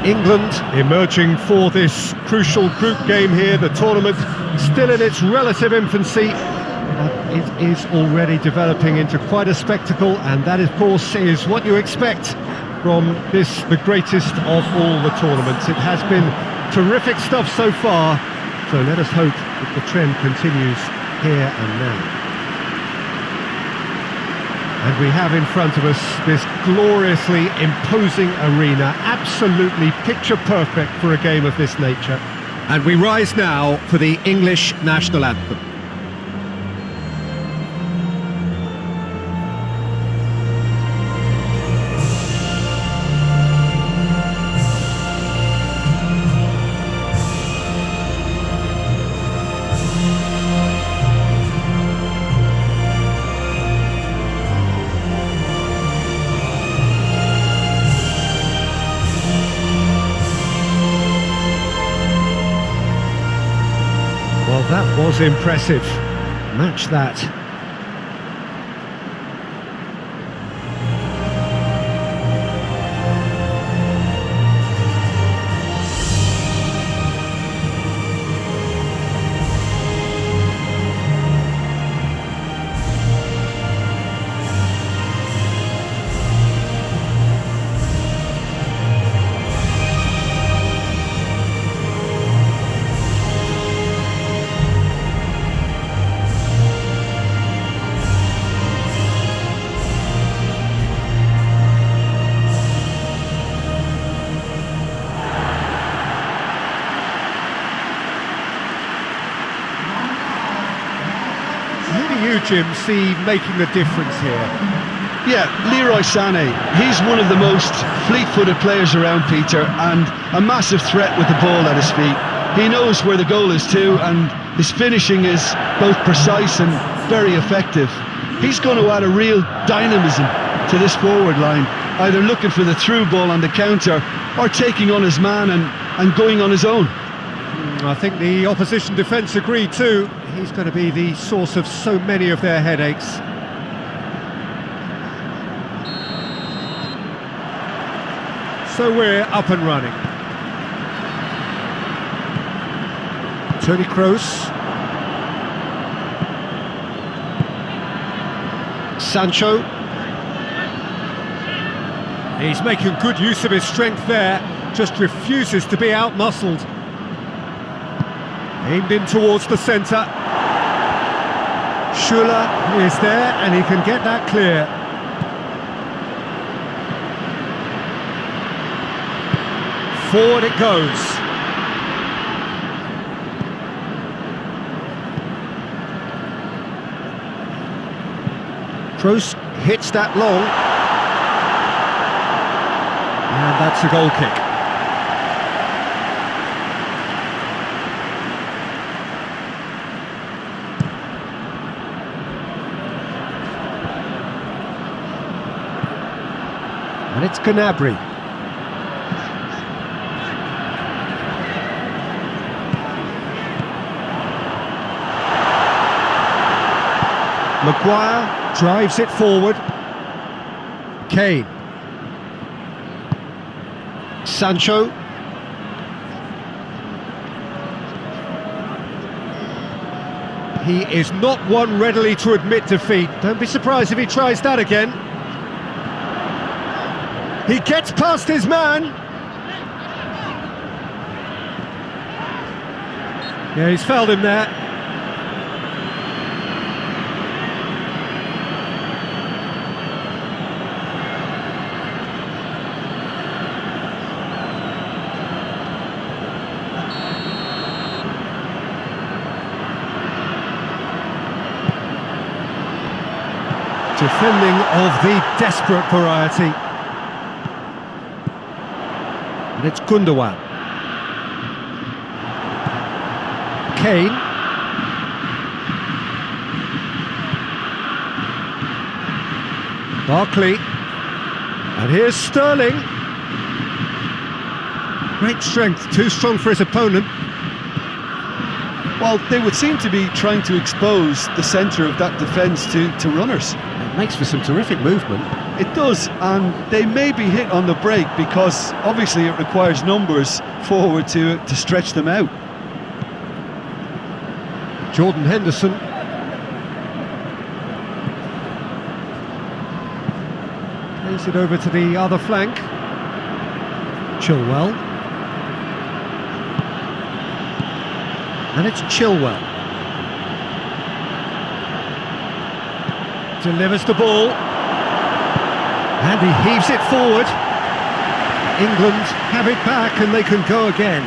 England emerging for this crucial group game here. The tournament still in its relative infancy, but it is already developing into quite a spectacle, and that, of course, is what you expect from this, the greatest of all the tournaments. It has been terrific stuff so far, so let us hope that the trend continues here and now. And we have in front of us this gloriously imposing arena, absolutely picture perfect for a game of this nature. And we rise now for the English national anthem. Well, that was impressive. Match that. You, Jim, see making the difference here? Yeah, Leroy Sané, he's one of the most fleet-footed players around, Peter, and a massive threat with the ball at his feet. He knows where the goal is too, and his finishing is both precise and very effective. He's going to add a real dynamism to this forward line, either looking for the through ball on the counter or taking on his man and going on his own. I think the opposition defence agree too. He's going to be the source of so many of their headaches. So we're up and running. Toni Kroos. Sancho. He's making good use of his strength there, just refuses to be out-muscled. Aimed in towards the centre. Schuller is there and he can get that clear. Forward it goes. Kroos hits that long. And that's a goal kick. And it's Gnabry. Maguire drives it forward. Kane. Sancho. He is not one readily to admit defeat. Don't be surprised if he tries that again. He gets past his man. Yeah, he's fouled him there. Defending of the desperate variety. And it's Gundogan. Kane. Barkley. And here's Sterling. Great strength, too strong for his opponent. Well, they would seem to be trying to expose the centre of that defence to runners. It makes for some terrific movement. It does, and they may be hit on the break because obviously it requires numbers forward to stretch them out. Jordan Henderson. Plays it over to the other flank. Chilwell. And it's Chilwell. Delivers the ball. And he heaves it forward. England have it back and they can go again.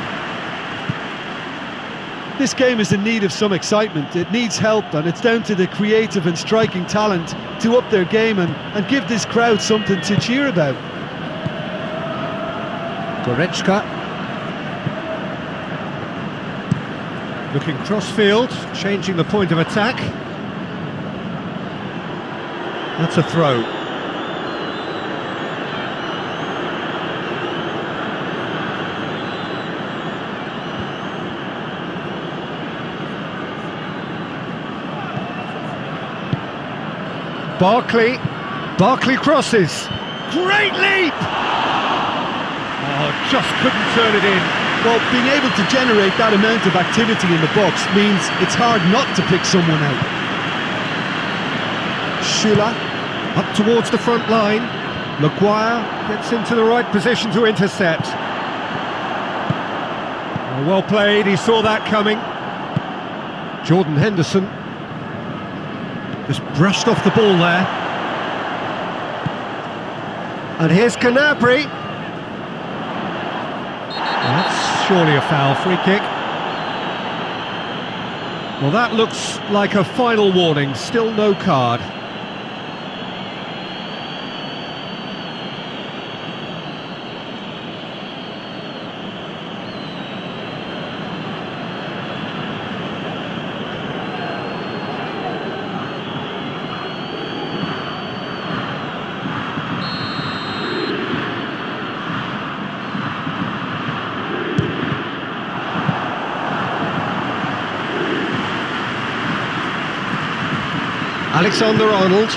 This game is in need of some excitement. It needs help, and it's down to the creative and striking talent to up their game and give this crowd something to cheer about. Goretzka. Looking cross-field, changing the point of attack. That's a throw. Barkley crosses. Great leap! Oh, just couldn't turn it in. Well, being able to generate that amount of activity in the box means it's hard not to pick someone out. Schüller up towards the front line. Maguire gets into the right position to intercept. Oh, well played, he saw that coming. Jordan Henderson just brushed off the ball there. And here's Gnabry. That's surely a foul. Free kick. Well, that looks like a final warning. Still no card. Alexander-Arnold.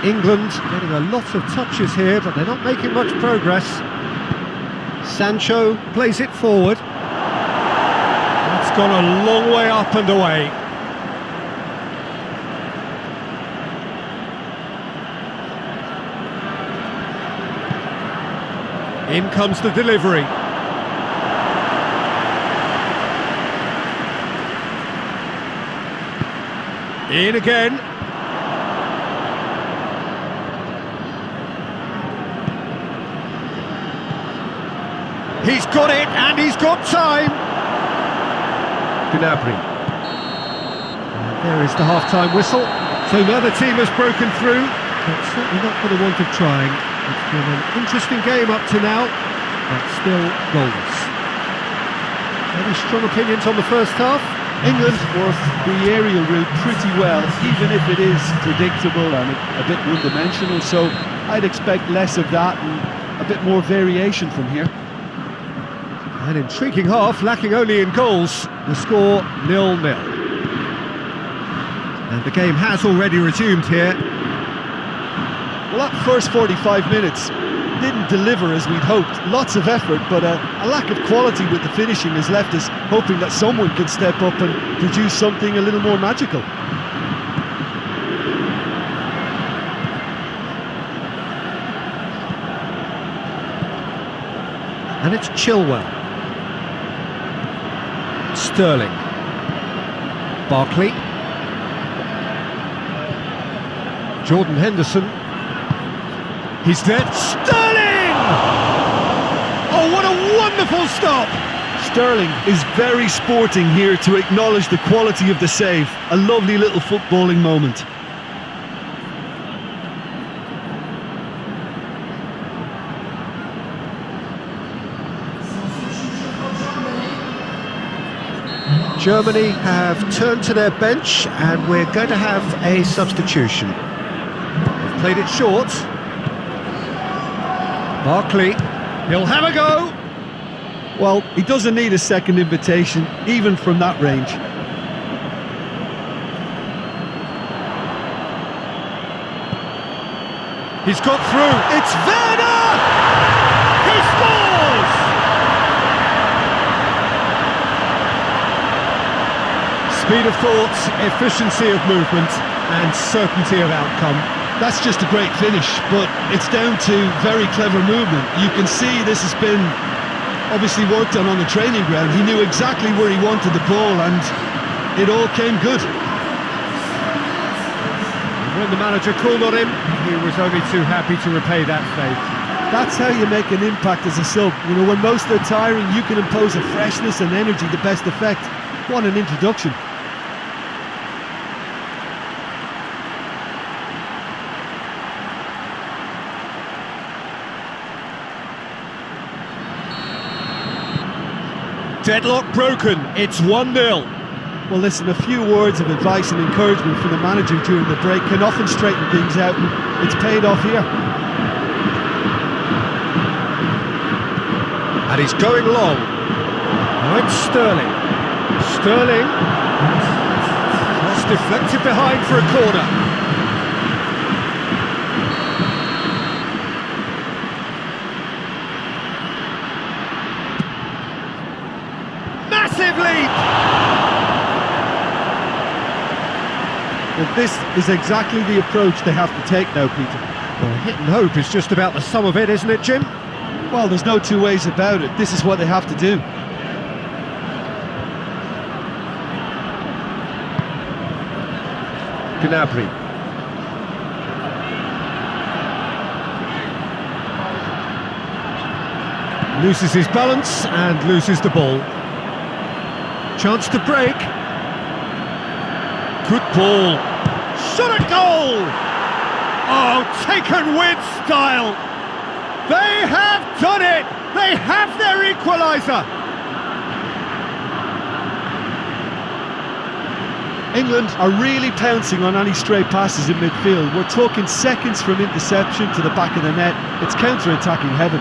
England getting a lot of touches here, but they're not making much progress. Sancho plays it forward. It's gone a long way up and away. In comes the delivery. In again. He's got it, and he's got time. Gnabry. There is the half-time whistle. So neither team has broken through, but certainly not for the want of trying. It's been an interesting game up to now, but still goalless. Any strong opinions on the first half? England worked the aerial route pretty well, even if it is predictable and a bit one-dimensional, so I'd expect less of that and a bit more variation from here. An intriguing half, lacking only in goals. The score 0-0. And the game has already resumed here. Well, that first 45 minutes didn't deliver as we'd hoped. Lots of effort, but a lack of quality with the finishing has left us hoping that someone could step up and produce something a little more magical. And it's Chilwell. Sterling. Barkley. Jordan Henderson. He's there. Sterling! Oh, what a wonderful stop! Sterling is very sporting here to acknowledge the quality of the save. A lovely little footballing moment. Germany have turned to their bench and we're going to have a substitution. They've played it short. Barkley, he'll have a go! Well, he doesn't need a second invitation, even from that range. He's got through. It's Werner! He scores! Speed of thought, efficiency of movement, and certainty of outcome. That's just a great finish, but it's down to very clever movement. You can see this has been obviously worked on the training ground. He knew exactly where he wanted the ball, and it all came good. When the manager called on him, he was only too happy to repay that faith. That's how you make an impact as a sub. You know, when most are tiring, you can impose a freshness and energy to best effect. What an introduction. Deadlock broken, it's 1-0. Well, listen, a few words of advice and encouragement from the manager during the break can often straighten things out, and it's paid off here. And he's going long. Now it's Sterling. Sterling. Cross deflected behind for a corner. Massive leap! Well, this is exactly the approach they have to take now, Peter. Well, hit and hope is just about the sum of it, isn't it, Jim? Well, there's no two ways about it. This is what they have to do. Gnabry. Loses his balance and loses the ball. Chance to break. Good ball. Shot at goal! Oh, taken with style! They have done it! They have their equaliser! England are really pouncing on any stray passes in midfield. We're talking seconds from interception to the back of the net. It's counter-attacking heaven.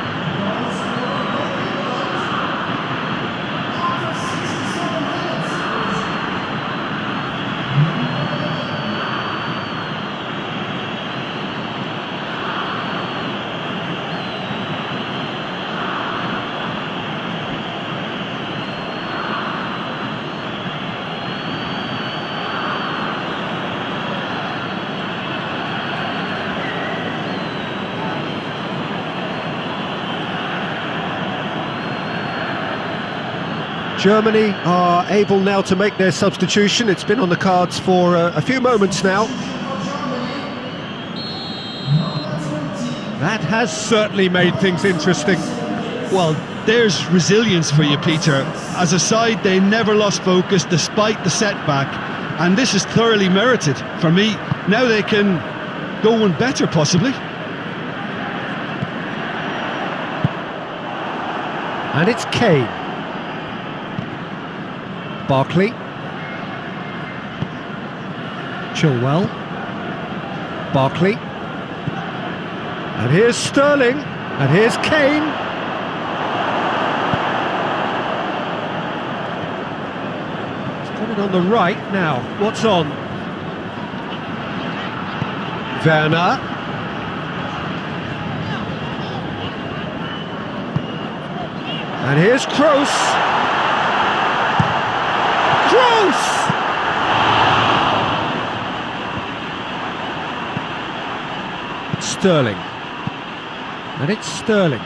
Germany are able now to make their substitution. It's been on the cards for a few moments now. That has certainly made things interesting. Well, there's resilience for you, Peter. As a side, they never lost focus despite the setback, and this is thoroughly merited. For me, now they can go one better, possibly. And it's Kane. Barkley. Chilwell. Barkley. And here's Sterling. And here's Kane. He's got it on the right now. What's on? Werner. And here's Kroos. Sterling. And it's Sterling.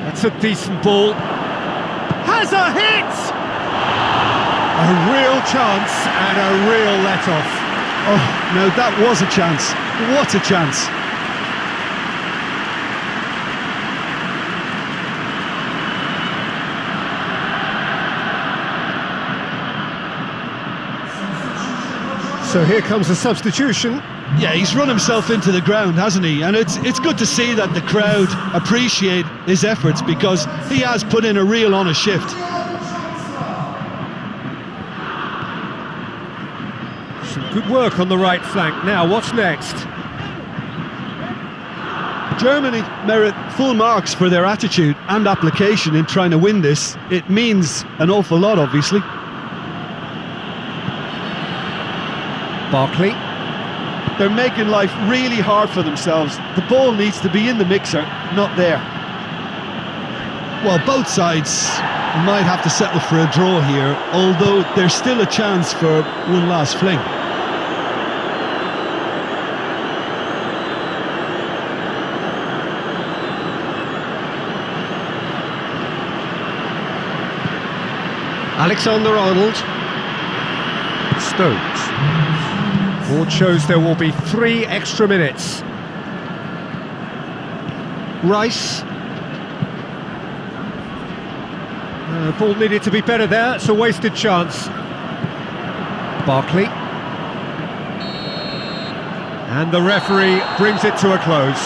That's a decent ball. Has a hit! A real chance and a real let-off. Oh, no, that was a chance. What a chance. So here comes the substitution. Yeah, he's run himself into the ground, hasn't he? And it's good to see that the crowd appreciate his efforts, because he has put in a real honest shift. Some good work on the right flank. Now, what's next? Germany merit full marks for their attitude and application in trying to win this. It means an awful lot, obviously. Barkley. They're making life really hard for themselves. The ball needs to be in the mixer, not there. Well, both sides might have to settle for a draw here, although there's still a chance for one last fling. Alexander-Arnold. Stones. Board shows there will be 3 extra minutes. Rice. Ball needed to be better there, it's a wasted chance. Barkley. And the referee brings it to a close.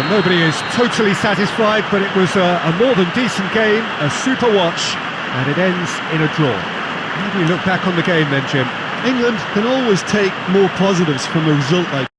Nobody is totally satisfied, but it was a more than decent game, a super watch, and it ends in a draw. How do you look back on the game then, Jim? England can always take more positives from a result like